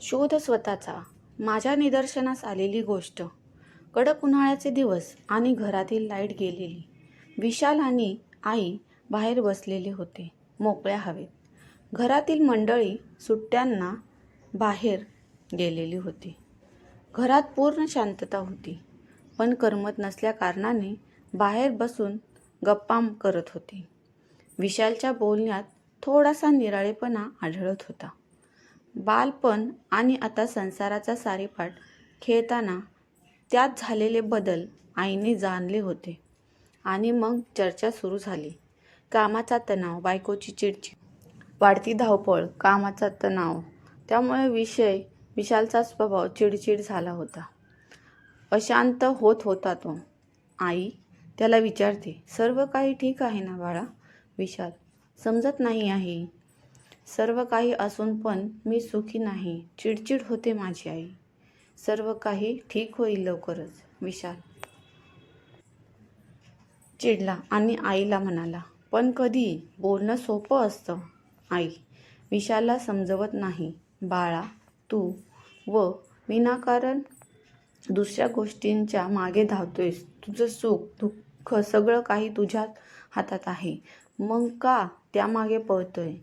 शोध स्वतःचा. माझ्या निदर्शनास आलेली गोष्ट. कडक उन्हाळ्याचे दिवस आणि घरातील लाईट गेलेली. विशाल आणि आई बाहेर बसलेले होते मोकळ्या हवेत. घरातील मंडळी सुट्ट्यांना बाहेर गेलेली होती. घरात पूर्ण शांतता होती, पण करमत नसल्या कारणाने बाहेर बसून गप्पा करत होती. विशालच्या बोलण्यात थोडासा निराळेपणा आढळत होता. बालपण आणि आता संसाराचा सारीपाट खेळताना त्यात झालेले बदल आईने जाणले होते. आणि मग चर्चा सुरू झाली. कामाचा तणाव, बायकोची चिडचिड, वाढती धावपळ, कामाचा तणाव. त्यामुळे विशालचा स्वभाव चिडचिड झाला होता. अशांत होत होता तो. आई त्याला विचारते, सर्व काही ठीक आहे ना बाळा? विशाल, समजत नाही आहे. सर्व काही असून पण मी सुखी नाही. चिडचिड होते माझी आई. सर्व काही ठीक होईल लवकरच. विशाल चिडला आणि आईला म्हणाला, पण कधी? बोलणं सोपं असतं आई. विशालला समजवत नाही. बाळा, तू व विनाकारण दुसऱ्या गोष्टींच्या मागे धावतोयस. तुझं सुख दुःख सगळं काही तुझ्या हातात आहे. मग का त्यामागे पळतोय?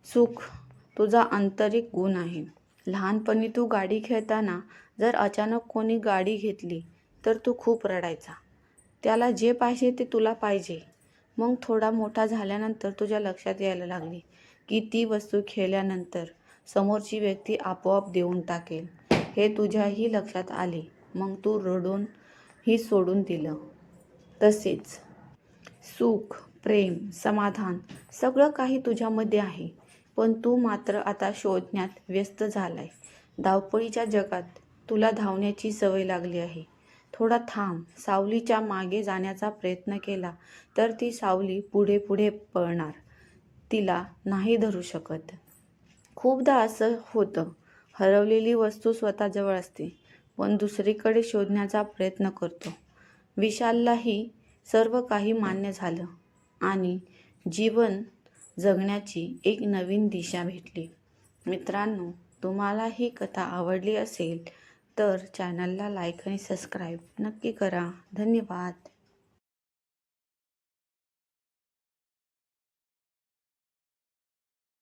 सुख तुझा आंतरिक गुण आहे. लहानपणी तू गाडी खेळताना जर अचानक कोणी गाडी घेतली तर तू खूप रडायचा. त्याला जे पाहिजे ते तुला पाहिजे. मग थोडा मोठा झाल्यानंतर तुझ्या लक्षात यायला लागले की ती वस्तू खेळल्यानंतर समोरची व्यक्ती आपोआप देऊन टाकेल हे तुझ्याही लक्षात आले. मग तू रडून ही सोडून दिलं. तसेच सुख, प्रेम, समाधान सगळं काही तुझ्यामध्ये आहे. पण तू मात्र आता शोधण्यात व्यस्त झालाय. धावपळीच्या जगात तुला धावण्याची सवय लागली आहे. थोडा थांब. सावलीच्या मागे जाण्याचा प्रयत्न केला तर ती सावली पुढे पुढे पळणार. तिला नाही धरू शकत. खूपदा असं होतं. हरवलेली वस्तू स्वतःजवळ असते, पण दुसरीकडे शोधण्याचा प्रयत्न करतो. विशाललाही सर्व काही मान्य झालं आणि जीवन जगण्याची एक नवीन दिशा भेटली. मित्रांनो, तुम्हाला ही कथा आवडली असेल तर चॅनलला लाईक आणि सबस्क्राईब नक्की करा. धन्यवाद.